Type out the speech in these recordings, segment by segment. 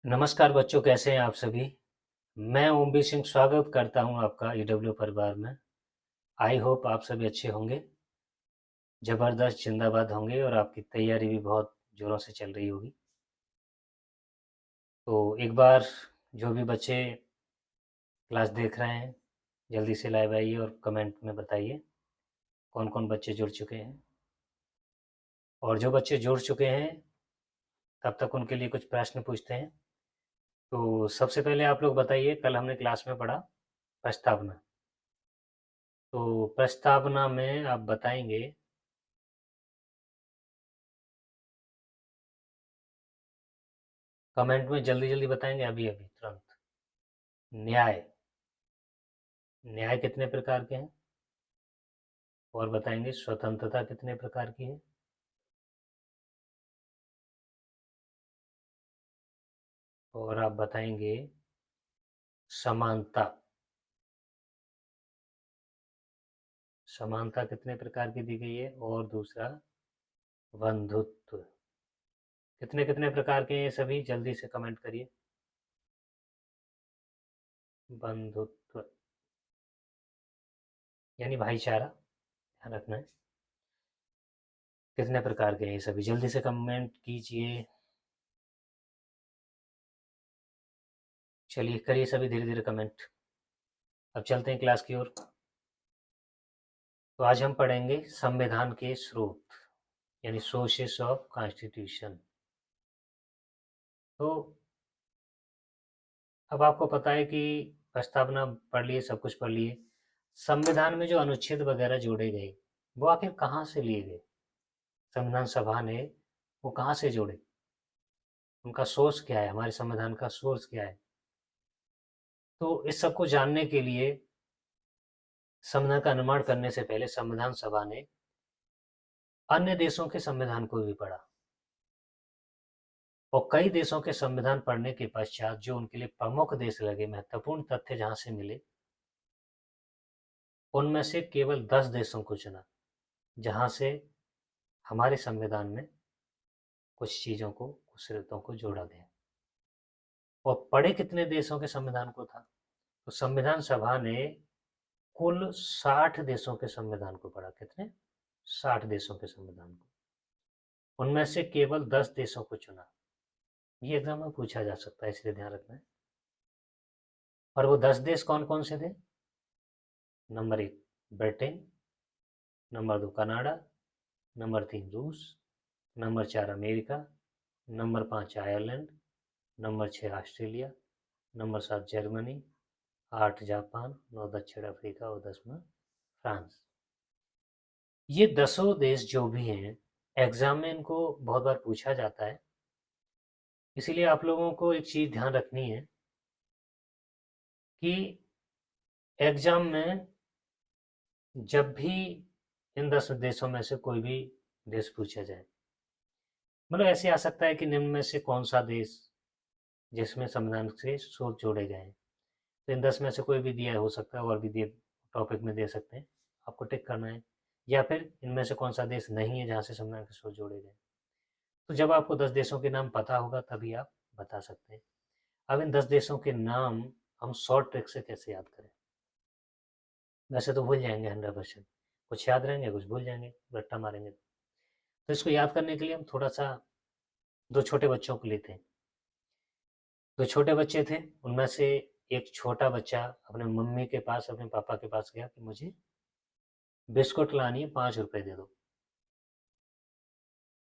नमस्कार बच्चों, कैसे हैं आप सभी। मैं ओमबी सिंह स्वागत करता हूं आपका ईडब्ल्यू परिवार में। आई होप आप सभी अच्छे होंगे, ज़बरदस्त जिंदाबाद होंगे और आपकी तैयारी भी बहुत ज़ोरों से चल रही होगी। तो एक बार जो भी बच्चे क्लास देख रहे हैं जल्दी से लाइव आइए और कमेंट में बताइए कौन कौन बच्चे जुड़ चुके हैं। और जो बच्चे जुड़ चुके हैं तब तक उनके लिए कुछ प्रश्न पूछते हैं। तो सबसे पहले आप लोग बताइए, कल हमने क्लास में पढ़ा प्रस्तावना। तो प्रस्तावना में आप बताएंगे कमेंट में, जल्दी जल्दी बताएंगे अभी अभी तुरंत। न्याय, न्याय कितने प्रकार के हैं? और बताएंगे स्वतंत्रता कितने प्रकार की है? और आप बताएंगे समानता, समानता कितने प्रकार की दी गई है? और दूसरा बंधुत्व, कितने कितने प्रकार के हैं ये सभी? जल्दी से कमेंट करिए। बंधुत्व यानी भाईचारा, ध्यान रखना है। कितने प्रकार के हैं ये सभी? जल्दी से कमेंट कीजिए। चलिए करिए सभी धीरे धीरे कमेंट। अब चलते हैं क्लास की ओर। तो आज हम पढ़ेंगे संविधान के स्रोत, यानी सोर्सेस ऑफ कॉन्स्टिट्यूशन। तो अब आपको पता है कि प्रस्तावना पढ़ लिए, सब कुछ पढ़ लिए। संविधान में जो अनुच्छेद वगैरह जोड़े गए वो आखिर कहाँ से लिए गए? संविधान सभा ने वो कहाँ से जोड़े? उनका सोर्स क्या है? हमारे संविधान का सोर्स क्या है? तो इस सब को जानने के लिए संविधान का निर्माण करने से पहले संविधान सभा ने अन्य देशों के संविधान को भी पढ़ा, और कई देशों के संविधान पढ़ने के पश्चात जो उनके लिए प्रमुख देश लगे, महत्वपूर्ण तथ्य जहां से मिले, उनमें से केवल 10 देशों को चुना जहां से हमारे संविधान में कुछ चीज़ों को, कुछ शर्तों को जोड़ा गया। और पढ़े कितने देशों के संविधान को था? तो संविधान सभा ने कुल 60 देशों के संविधान को पढ़ा। कितने? 60 देशों के संविधान को। उनमें से केवल 10 देशों को चुना। ये एग्जाम में पूछा जा सकता है, इसलिए ध्यान रखना है। और वो 10 देश कौन कौन से थे? Number 1 Britain, number 2 Canada, number 3 रूस, number 4 America, number 5 Ireland, number 6 Australia, number 7 Germany, 8 Japan, 9 दक्षिण अफ्रीका और 10वां फ्रांस। ये 10 देश जो भी हैं, एग्जाम में इनको बहुत बार पूछा जाता है। इसीलिए आप लोगों को एक चीज़ ध्यान रखनी है कि एग्जाम में जब भी इन 10 देशों में से कोई भी देश पूछा जाए, मतलब ऐसे आ सकता है कि निम्न में से कौन सा देश जिसमें संविधान से सोच जोड़े गए हैं। तो इन 10 में से कोई भी दिया हो सकता है, और भी दिए टॉपिक में दे सकते हैं, आपको टिक करना है। या फिर इनमें से कौन सा देश नहीं है जहाँ से संविधान के सोच जोड़े गए। तो जब आपको 10 देशों के नाम पता होगा तभी आप बता सकते हैं। अब इन 10 देशों के नाम हम शॉर्ट ट्रिक से कैसे याद करें? वैसे तो भूल जाएंगे 100%, कुछ याद रहेंगे, कुछ भूल जाएंगे, रट्टा मारेंगे। तो इसको याद करने के लिए हम थोड़ा सा दो छोटे बच्चों को लेते हैं। दो छोटे बच्चे थे, उनमें से एक छोटा बच्चा अपने मम्मी के पास, अपने पापा के पास गया कि मुझे बिस्कुट लानी है, 5 रुपए दे दो।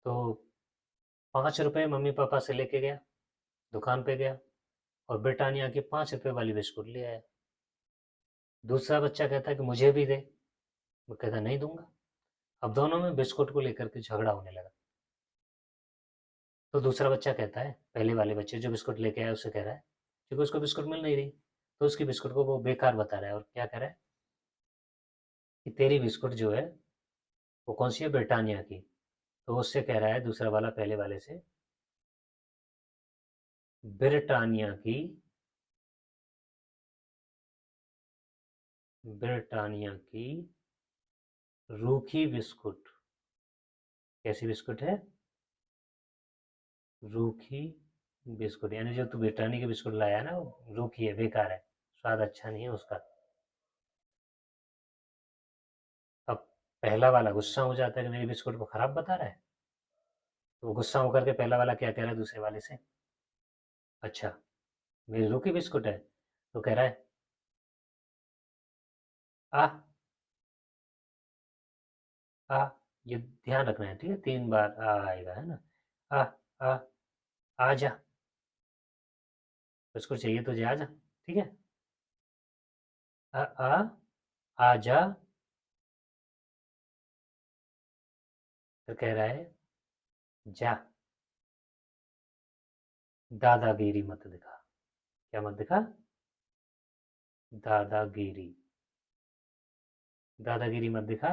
तो 5 रुपए मम्मी पापा से लेके गया, दुकान पे गया और ब्रिटानिया की 5 रुपए वाली बिस्कुट ले आया। दूसरा बच्चा कहता है कि मुझे भी दे। वो कहता नहीं दूंगा। अब दोनों में बिस्कुट को लेकर के झगड़ा होने लगा। तो दूसरा बच्चा कहता है, पहले वाले बच्चे जो बिस्कुट लेके आया उससे कह रहा है, क्योंकि उसको बिस्कुट मिल नहीं रही, तो उसकी बिस्कुट को वो बेकार बता रहा है। और क्या कह रहा है कि तेरी बिस्कुट जो है वो कौन सी है? ब्रिटानिया की। तो उससे कह रहा है दूसरा वाला पहले वाले से, ब्रिटानिया की, ब्रिटानिया की रूखी बिस्कुट। कैसी बिस्कुट है? रूखी बिस्कुट, यानी जो तू ब्रिटानिया के बिस्कुट लाया है ना, वो रूखी है, बेकार है, स्वाद अच्छा नहीं है उसका। अब पहला वाला गुस्सा हो जाता है कि मेरे बिस्कुट को खराब बता रहा है, तो वो गुस्सा होकर के पहला वाला क्या कह रहा है दूसरे वाले से, अच्छा मेरी रूखी बिस्कुट है, तो कह रहा है आ आ, ये ध्यान रखना है, ठीक है, 3 बार आ आएगा, है ना। आ आ आ जा, बिस्कुट चाहिए तुझे, आ जा, ठीक है। आ आ आ जा, तो कह रहा है जा, दादागिरी मत दिखा। क्या मत दिखा? दादागिरी, दादागिरी मत दिखा,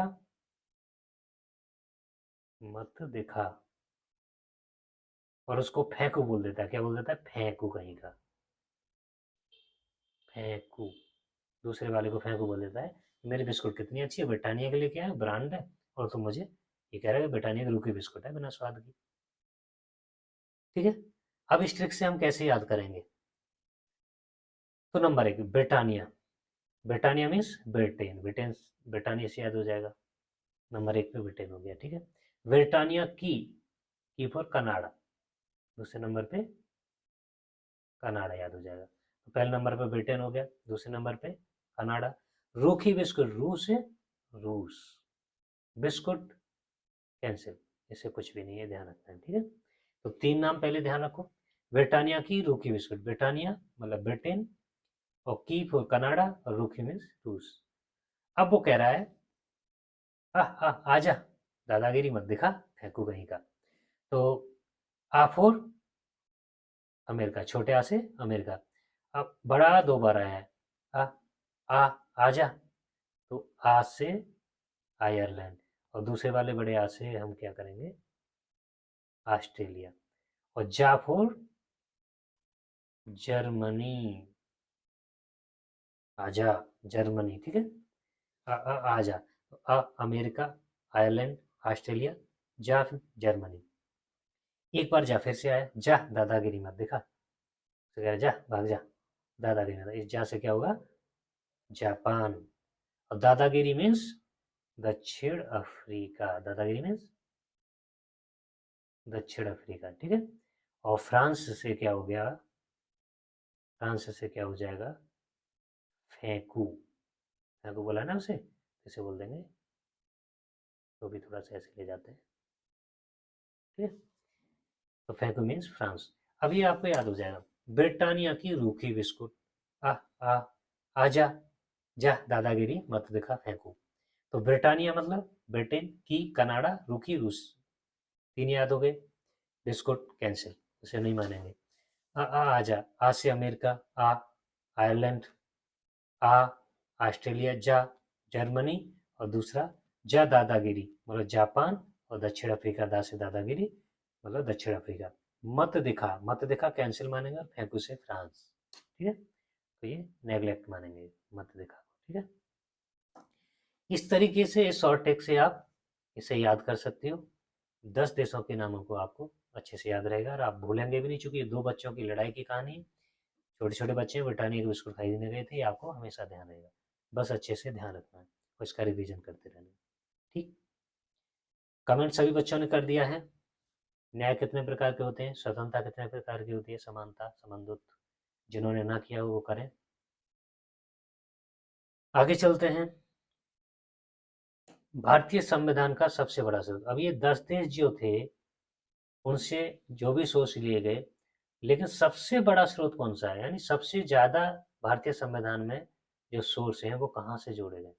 मत दिखा। और उसको फेंकू बोल देता है, क्या बोल देता है? फेंकू कहीं का, फेंकू। दूसरे वाले को फेंकू बोल देता है, मेरी बिस्कुट कितनी अच्छी है, ब्रिटानिया के लिए क्या है, ब्रांड है, और तुम मुझे ये कह रहा है कि ब्रिटानिया की रूखी बिस्कुट है बिना स्वाद की। ठीक है। अब इस ट्रिक से हम कैसे याद करेंगे? तो number 1 Britannia, Britannia means Britain, Britain, Britannia से याद हो जाएगा। नंबर 1 पे ब्रिटेन हो गया, ठीक है। ब्रिटानिया की फॉर कनाडा, दूसरे नंबर पे कनाडा याद हो जाएगा। तो पहले नंबर पे ब्रिटेन हो गया, दूसरे नंबर पे कनाडा। रूखी बिस्कुट, रूस है, रूस। बिस्कुट कैंसिल, इससे कुछ भी नहीं है, ध्यान रखना है, ठीक है। तो 3 नाम पहले ध्यान रखो, ब्रिटानिया की रूखी बिस्कुट, ब्रिटानिया मतलब ब्रिटेन, और की फॉर कनाडा, और रूखी मीन्स रूस। अब वो कह रहा है आजा, दादागिरी मत दिखा, फेंकू कहीं का। तो आ फोर अमेरिका, छोटे आ से अमेरिका। अब बड़ा आ 2 बार आया है, आ आ आजा, तो आ से आयरलैंड, और दूसरे वाले बड़े आ से हम क्या करेंगे, ऑस्ट्रेलिया। और जा फोर जर्मनी, आजा जर्मनी, ठीक है। आजा, तो अमेरिका, आयरलैंड, ऑस्ट्रेलिया, जा फिर जर्मनी। एक बार जा फिर से आया, जा दादागिरी मत दिखा, तो कह रहा जा भाग जा, दादागिरी मत, इस जा से क्या होगा, जापान। और दादागिरी मीन्स दक्षिण अफ्रीका, दादागिरी मीन्स दक्षिण अफ्रीका, ठीक है। और फ्रांस से क्या हो गया, फ्रांस से क्या हो जाएगा, फेंकू, फेंकू बोला ना उसे, इसे बोल देंगे, तो भी थोड़ा सा ऐसे ले जाते हैं, ठीक है। तो फेंकू मीन्स फ्रांस। अब ये आपको याद हो जाएगा, ब्रिटानिया की रूखी बिस्कुट, आ आ आजा, जा दादागिरी मत दिखा, फेंकू। तो ब्रिटानिया मतलब ब्रिटेन, की कनाडा, रूखी रूस, 3 याद हो गए। बिस्कुट कैंसिल, उसे नहीं मानेंगे। आजा, आ से अमेरिका, आ आयरलैंड, आ ऑस्ट्रेलिया, जा जर्मनी, और दूसरा जा दादागिरी मतलब जापान, और दक्षिण अफ्रीका, दा से दादागिरी मतलब दक्षिण अफ्रीका। मत दिखा, मत दिखा कैंसिल मानेगा, फेंकू से फ्रांस, ठीक है। तो ये नेग्लेक्ट मानेंगे मत दिखा, ठीक है। इस तरीके से इस शॉर्ट टेक से आप इसे याद कर सकते हो। 10 देशों के नामों को आपको अच्छे से याद रहेगा, और आप भूलेंगे भी नहीं, चूंकि ये 2 बच्चों की लड़ाई की कहानी है। छोटे छोटे बच्चे ब्रिटानिया के बिस्कुट खरीदने गए थे, ये आपको हमेशा ध्यान रहेगा। बस अच्छे से ध्यान रखना है और इसका रिवीजन करते रहना है, ठीक। कमेंट सभी बच्चों ने कर दिया है। न्याय कितने प्रकार के होते हैं, स्वतंत्रता कितने प्रकार की होती है, समानता, संबंधुत्व, जिन्होंने ना किया हो वो करें। आगे चलते हैं। भारतीय संविधान का सबसे बड़ा स्रोत, अब ये 10 देश जो थे उनसे जो भी सोर्स लिए गए, लेकिन सबसे बड़ा स्रोत कौन सा है, यानी सबसे ज्यादा भारतीय संविधान में जो सोर्स हैं वो कहाँ से जोड़े गए,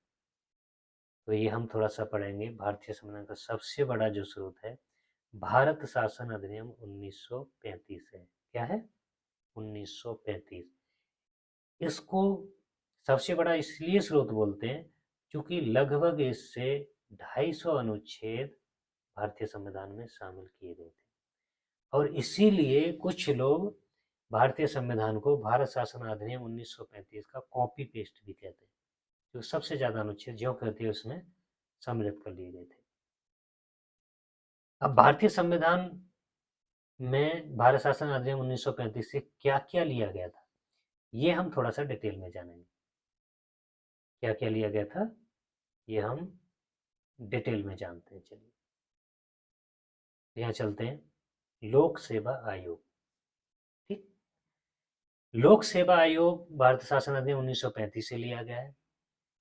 तो ये हम थोड़ा सा पढ़ेंगे। भारतीय संविधान का सबसे बड़ा जो स्रोत है, भारत शासन अधिनियम 1935 है। क्या है? 1935। इसको सबसे बड़ा इसलिए स्रोत बोलते हैं क्योंकि लगभग इससे 250 अनुच्छेद भारतीय संविधान में शामिल किए गए थे, और इसीलिए कुछ लोग भारतीय संविधान को भारत शासन अधिनियम 1935 का कॉपी पेस्ट भी कहते हैं, जो सबसे ज्यादा अनुच्छेद जो कहते हैं उसमें सम्मिलित कर लिए गए थे। अब भारतीय संविधान में भारत शासन अधिनियम 1935 से क्या क्या लिया गया था, ये हम थोड़ा सा डिटेल में जानेंगे। क्या क्या लिया गया था ये हम डिटेल में जानते हैं। चलिए यहाँ चलते हैं, लोक सेवा आयोग। ठीक, लोक सेवा आयोग भारत शासन अधिनियम 1935 से लिया गया है।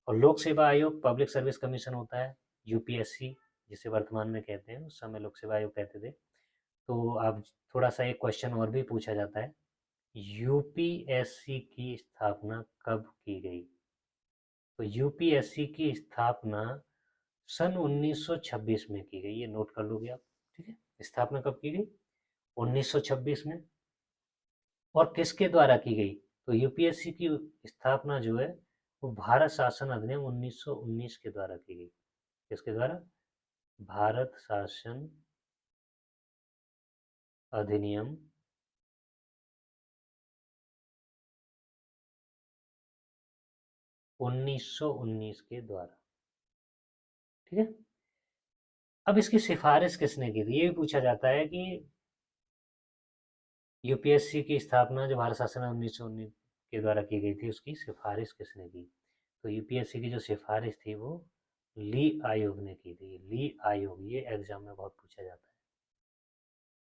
और लोक सेवा आयोग पब्लिक सर्विस कमीशन होता है, यूपीएससी जिसे वर्तमान में कहते हैं, उस समय लोक सेवा आयोग कहते थे। तो अब थोड़ा सा एक क्वेश्चन और भी पूछा जाता है, यूपीएससी की स्थापना कब की गई? तो यूपीएससी की स्थापना सन 1926 में की गई, ये नोट कर लोगे आप। ठीक है, स्थापना कब की गई? 1926 में। और किसके द्वारा की गई? तो यूपीएससी की स्थापना जो है वो भारत शासन अधिनियम 1919 के द्वारा की गई। किसके द्वारा? भारत शासन अधिनियम 1919 के द्वारा। ठीक है, अब इसकी सिफारिश किसने की थी, ये भी पूछा जाता है कि यूपीएससी की स्थापना जो भारत शासन 1919 के द्वारा की गई थी, उसकी सिफारिश किसने की? तो यूपीएससी की जो सिफारिश थी वो ली आयोग ने की थी। ली आयोग, ये एग्जाम में बहुत पूछा जाता है।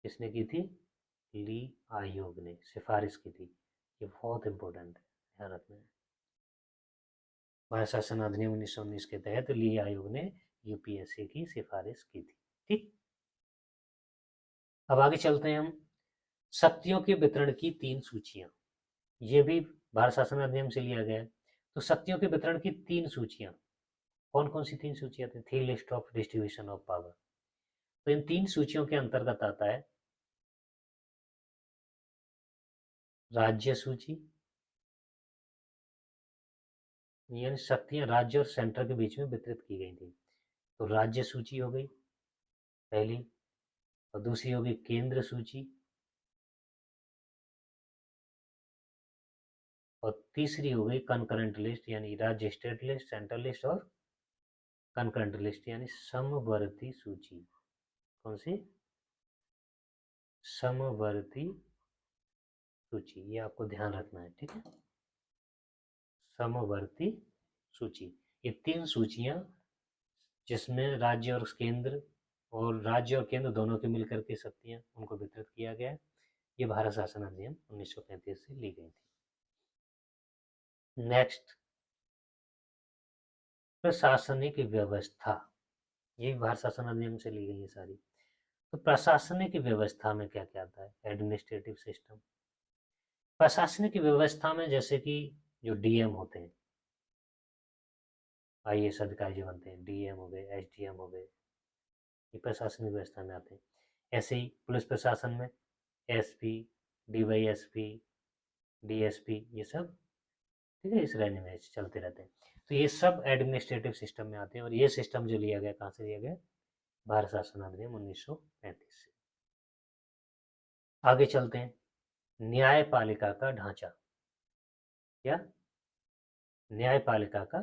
किसने की थी? ली आयोग ने सिफारिश की थी। ये बहुत इंपॉर्टेंट है, ध्यान रखना है। भारत शासन अधिनियम 1919 के तहत ली आयोग ने यूपीएससी की सिफारिश की थी। ठीक, अब आगे चलते हैं हम, शक्तियों के वितरण की 3 सूचियां। ये भी भारत शासन अधिनियम से लिया गया है। तो शक्तियों के वितरण की 3 सूचियां, कौन कौन सी 3 सूचियां थी? थी list of distribution of power. तो इन 3 सूचियों के अंतर्गत आता है राज्य सूची, यानी शक्तियां राज्य और सेंटर के बीच में वितरित की गई थी। तो राज्य सूची हो गई पहली, और दूसरी होगी केंद्र सूची, और तीसरी हो गई कंकरेंट लिस्ट, यानी राज्य स्टेट लिस्ट, सेंट्रल लिस्ट, और कंकरेंट लिस्ट यानी समवर्ती सूची। कौन सी? समवर्ती सूची, ये आपको ध्यान रखना है। ठीक है, समवर्ती सूची, ये 3 सूचियां जिसमें राज्य और केंद्र, और राज्य और केंद्र दोनों के मिलकर के शक्तियां, उनको वितरित किया गया है। ये भारत शासन अधिनियम 1935 से ली गई थी। नेक्स्ट, प्रशासनिक व्यवस्था, ये भी भारत शासन अधिनियम से ली गई है सारी। तो प्रशासनिक व्यवस्था में क्या क्या आता है? Administrative system. प्रशासनिक व्यवस्था में जैसे कि जो डीएम होते हैं, आईएएस अधिकारी जो बनते हैं, डीएम हो गए, एसडीएम हो गए, ये प्रशासनिक व्यवस्था में आते हैं। ऐसे ही पुलिस प्रशासन में एसपी, डीवाईएसपी, डीएसपी, ये सब ठीक है, इस रेंज में चलते रहते हैं। तो ये सब एडमिनिस्ट्रेटिव सिस्टम में आते हैं, और ये सिस्टम जो लिया गया, कहाँ से लिया गया? भारत शासन अधिनियम 1935 से। आगे चलते हैं, न्यायपालिका का ढांचा। क्या? न्यायपालिका का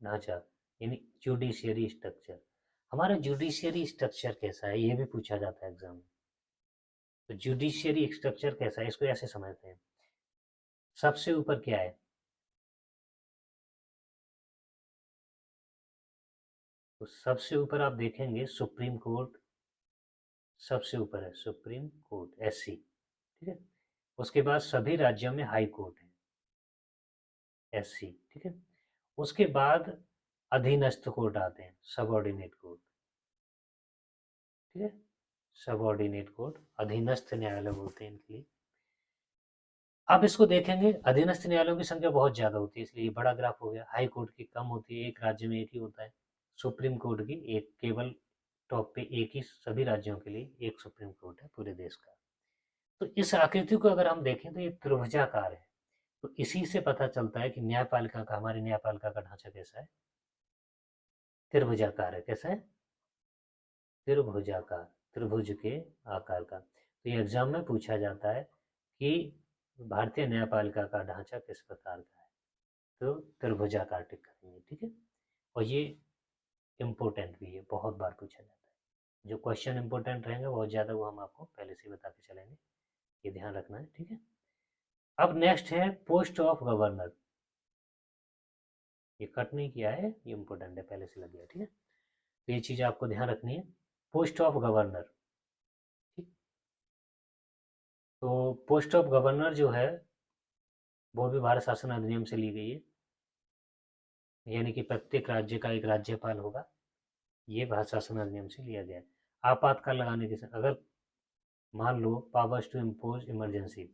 ढांचा यानी जुडिशियरी स्ट्रक्चर। हमारा जुडिशियरी स्ट्रक्चर कैसा है, ये भी पूछा जाता है एग्जाम में। तो जुडिशियरी स्ट्रक्चर कैसा है, इसको ऐसे समझते हैं, सबसे ऊपर क्या है? तो सबसे ऊपर आप देखेंगे सुप्रीम कोर्ट, सबसे ऊपर है सुप्रीम कोर्ट, एससी। ठीक है, उसके बाद सभी राज्यों में हाई कोर्ट है, एससी। ठीक है, उसके बाद अधीनस्थ कोर्ट आते हैं, सबऑर्डिनेट कोर्ट। ठीक है, सबऑर्डिनेट कोर्ट, अधीनस्थ न्यायालय बोलते हैं इनके लिए। आप इसको देखेंगे, अधीनस्थ न्यायालयों की संख्या बहुत ज्यादा होती है, इसलिए ये बड़ा ग्राफ हो गया। हाई कोर्ट की कम होती है, एक राज्य में एक ही होता है। सुप्रीम कोर्ट की एक, केवल टॉप पे एक ही, सभी राज्यों के लिए एक सुप्रीम कोर्ट है पूरे देश का। तो इस आकृति को अगर हम देखें तो ये त्रिभुजाकार है। तो इसी से पता चलता है कि न्यायपालिका का, हमारी न्यायपालिका का ढांचा कैसा है? त्रिभुजाकार है। कैसा है? त्रिभुजाकार, त्रिभुज के आकार का। तो ये एग्जाम में पूछा जाता है कि भारतीय न्यायपालिका का ढांचा किस प्रकार का है, तो त्रिभुजाकार टिक करेंगे। ठीक है, और ये इम्पोर्टेंट भी है, बहुत बार पूछा जाता है। जो क्वेश्चन इंपॉर्टेंट रहेंगे बहुत ज़्यादा वो हम आपको पहले से बता के चलेंगे, ये ध्यान रखना है, ठीक है। अब नेक्स्ट है पोस्ट ऑफ गवर्नर। ये कट नहीं किया है, ये इंपॉर्टेंट है, पहले से लग गया, ठीक है। तो ये चीज़ आपको ध्यान रखनी है, पोस्ट ऑफ गवर्नर, ठीक। तो पोस्ट ऑफ गवर्नर जो है वो भी भारत शासन अधिनियम से ली गई है, यानी कि प्रत्येक राज्य का एक राज्यपाल होगा, ये भारत शासन अधिनियम से लिया गया है। आपातकाल लगाने के अगर मान लो पावर्स टू इम्पोज इमरजेंसी,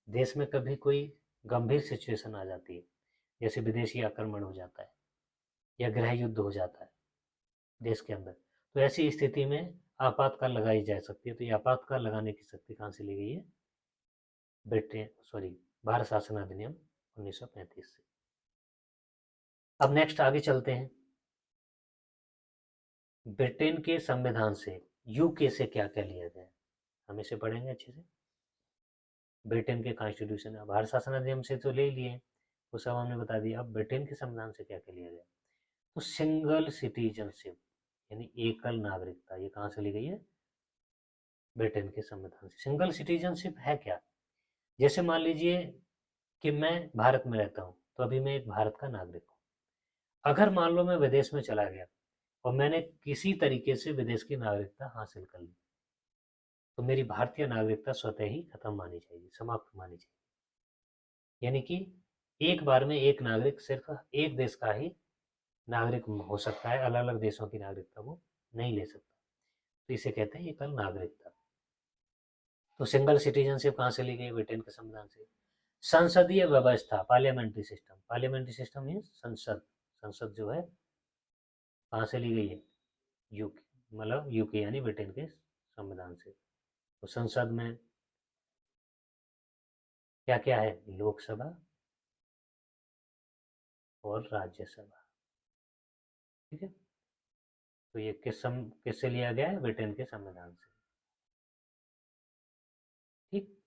देश में कभी कोई गंभीर सिचुएशन आ जाती है, जैसे विदेशी आक्रमण हो जाता है या गृह युद्ध हो जाता है देश के अंदर, तो ऐसी स्थिति में आपातकाल लगाई जा सकती है। तो ये आपातकाल लगाने की शक्ति कहाँ से ली गई है? भारत शासन अधिनियम 1935 से। अब नेक्स्ट आगे चलते हैं, ब्रिटेन के संविधान से यूके से क्या क्या लिया गया है, हम इसे पढ़ेंगे अच्छे से। ब्रिटेन के कॉन्स्टिट्यूशन, भारत शासन अधिनियम से तो ले लिए, वो सब हमने बता दिया। अब ब्रिटेन के संविधान से क्या क्या लिया गया, तो सिंगल सिटीजनशिप यानी एकल नागरिकता, ये कहाँ से ली गई है? ब्रिटेन के संविधान से। सिंगल सिटीजनशिप है क्या? जैसे मान लीजिए कि मैं भारत में रहता हूँ, तो अभी मैं एक भारत का नागरिक हूँ। अगर मान लो मैं विदेश में चला गया और मैंने किसी तरीके से विदेश की नागरिकता हासिल कर ली, तो मेरी भारतीय नागरिकता स्वतः ही खत्म मानी जाएगी, समाप्त मानी जाएगी। यानी कि एक बार में एक नागरिक सिर्फ एक देश का ही नागरिक हो सकता है, अलग अलग देशों की नागरिकता वो नहीं ले सकता। तो इसे कहते हैं एकल नागरिकता। तो सिंगल सिटीजनशिप कहाँ से ली गई? ब्रिटेन के संविधान से। संसदीय व्यवस्था, parliamentary system, parliamentary system means संसद, संसद जो है कहाँ से ली गई है? यूके, मतलब यूके यानी ब्रिटेन के संविधान से। तो संसद में क्या क्या है? लोकसभा और राज्यसभा, ठीक है। तो ये किससे लिया गया है? ब्रिटेन के संविधान से, ठीक।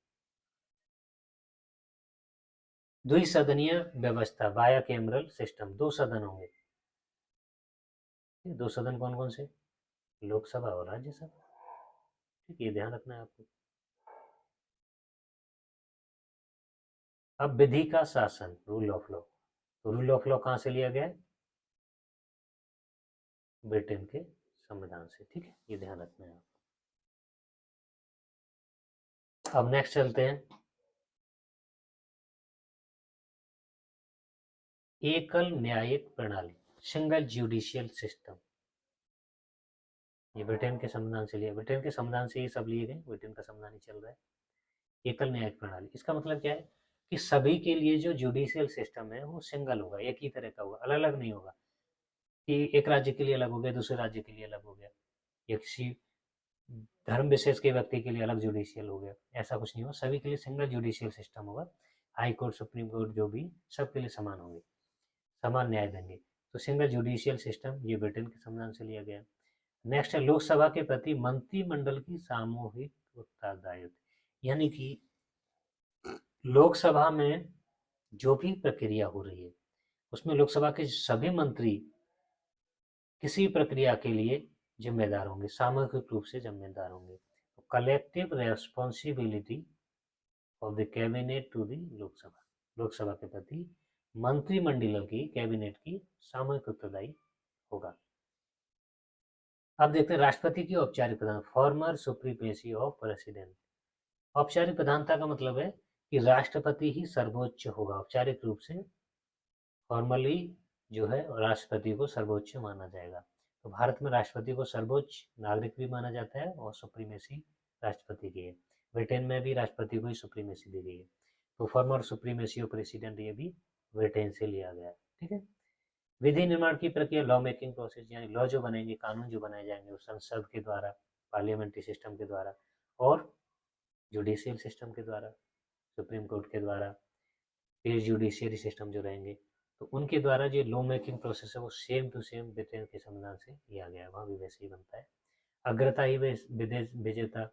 द्विसदनीय व्यवस्था, बाया कैमरल सिस्टम, दो सदन होंगे। दो सदन कौन कौन से? लोकसभा और राज्यसभा, ठीक, ये ध्यान रखना है आपको। अब विधि का शासन, रूल ऑफ लॉ, तो रूल ऑफ लॉ कहाँ से लिया गया है? ब्रिटेन के संविधान से, ठीक है, ये ध्यान रखना है आप। अब नेक्स्ट चलते हैं, एकल न्यायिक प्रणाली, सिंगल जुडिशियल सिस्टम, ये ब्रिटेन के संविधान से लिया, ब्रिटेन के संविधान से ये सब लिए गए, ब्रिटेन का संविधान ही चल रहा है। एकल न्यायिक प्रणाली, इसका मतलब क्या है कि सभी के लिए जो जुडिशियल सिस्टम है वो सिंगल होगा, एक ही तरह का होगा, अलग अलग नहीं होगा कि एक राज्य के लिए अलग हो गया, दूसरे राज्य के लिए अलग हो गया, या किसी धर्म विशेष के व्यक्ति के लिए अलग जुडिशियल हो गया, ऐसा कुछ नहीं होगा, सभी के लिए सिंगल जुडिशियल सिस्टम होगा। हाई कोर्ट, सुप्रीम कोर्ट जो भी, सबके लिए समान होंगे, समान न्याय देंगे। तो सिंगल जुडिशियल सिस्टम ये ब्रिटेन के संविधान से लिया गया। नेक्स्ट है लोकसभा के प्रति मंत्रिमंडल की सामूहिक उत्तरदायित्व, यानी कि लोकसभा में जो भी प्रक्रिया हो रही है उसमें लोकसभा के सभी मंत्री किसी प्रक्रिया के लिए जिम्मेदार होंगे, सामूहिक रूप से जिम्मेदार होंगे। Collective responsibility of the cabinet to the Lok Sabha, Lok Sabha के प्रति मंत्रिमंडल की, कैबिनेट की सामूहिक उत्तरदायी होगा। अब देखते हैं राष्ट्रपति की औपचारिक प्रधान, फॉर्मर सुप्रीमेसी ऑफ प्रेसिडेंट। औपचारिक प्रधानता का मतलब है कि राष्ट्रपति ही सर्वोच्च होगा, औपचारिक रूप से फॉर्मली जो है राष्ट्रपति को सर्वोच्च माना जाएगा। तो भारत में राष्ट्रपति को सर्वोच्च नागरिक भी माना जाता है और सुप्रीमेसी राष्ट्रपति की है। ब्रिटेन में भी राष्ट्रपति को ही सुप्रीमेसी दी गई है। तो फॉर्मर सुप्रीमेसी ऑफ प्रेसिडेंट ये भी ब्रिटेन से लिया गया है, ठीक है। विधि निर्माण की प्रक्रिया, लॉ मेकिंग प्रोसेस, यानी लॉ जो बनेंगे, कानून जो बनाए जाएंगे वो संसद के द्वारा, पार्लियामेंट्री सिस्टम के द्वारा और जुडिशियल सिस्टम के द्वारा, सुप्रीम कोर्ट के द्वारा, फिर जुडिशियरी सिस्टम जो रहेंगे, तो उनके द्वारा जो लॉ मेकिंग प्रोसेस है वो सेम टू सेम ब्रिटेन के संविधान से लिया गया है, वहाँ भी वैसे ही बनता है। अग्रता ही विदेश विजेता,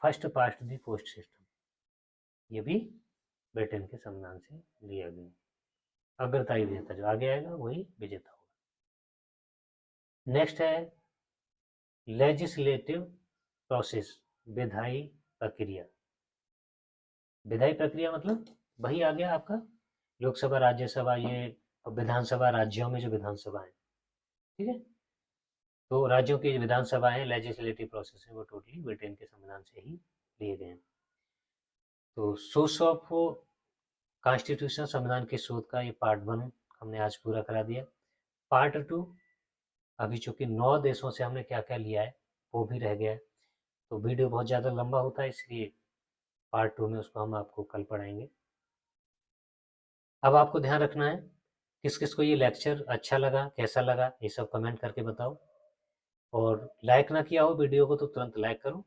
फर्स्ट पास्ट दी पोस्ट सिस्टम, ये भी ब्रिटेन के संविधान से लिया गया। अग्रता ही विजेता, जो आगे आएगा वही विजेता होगा। नेक्स्ट है लेजिस्लेटिव प्रोसेस, विधायी प्रक्रिया। विधायी प्रक्रिया मतलब वही आ गया आपका लोकसभा, राज्यसभा, ये विधानसभा, राज्यों में जो विधानसभा है, ठीक है। तो राज्यों की विधानसभाएं, लेजिस्लेटिव प्रोसेस है, वो टोटली ब्रिटेन के संविधान से ही लिए गए हैं। तो सोर्स ऑफ कॉन्स्टिट्यूशन, संविधान के शोध का ये पार्ट 1 हमने आज पूरा करा दिया। पार्ट 2 अभी चूंकि 9 देशों से हमने क्या क्या लिया है वो भी रह गया है, तो वीडियो बहुत ज़्यादा लंबा होता है, इसलिए पार्ट 2 में उसको हम आपको कल पढ़ाएंगे। अब आपको ध्यान रखना है, किस किस को ये लेक्चर अच्छा लगा, कैसा लगा, ये सब कमेंट करके बताओ। और लाइक ना किया हो वीडियो को तो तुरंत लाइक करो,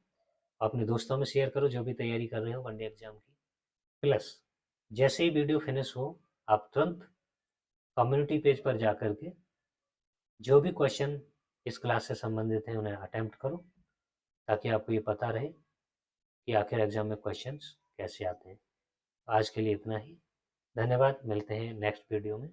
अपने दोस्तों में शेयर करो जो भी तैयारी कर रहे हो वनडे एग्जाम की। प्लस जैसे ही वीडियो फिनिश हो आप तुरंत कम्युनिटी पेज पर जा कर के जो भी क्वेश्चन इस क्लास से संबंधित हैं उन्हें अटेम्प्ट करो, ताकि आपको ये पता रहे कि आखिर एग्जाम में क्वेश्चंस कैसे आते हैं। आज के लिए इतना ही, धन्यवाद, मिलते हैं नेक्स्ट वीडियो में।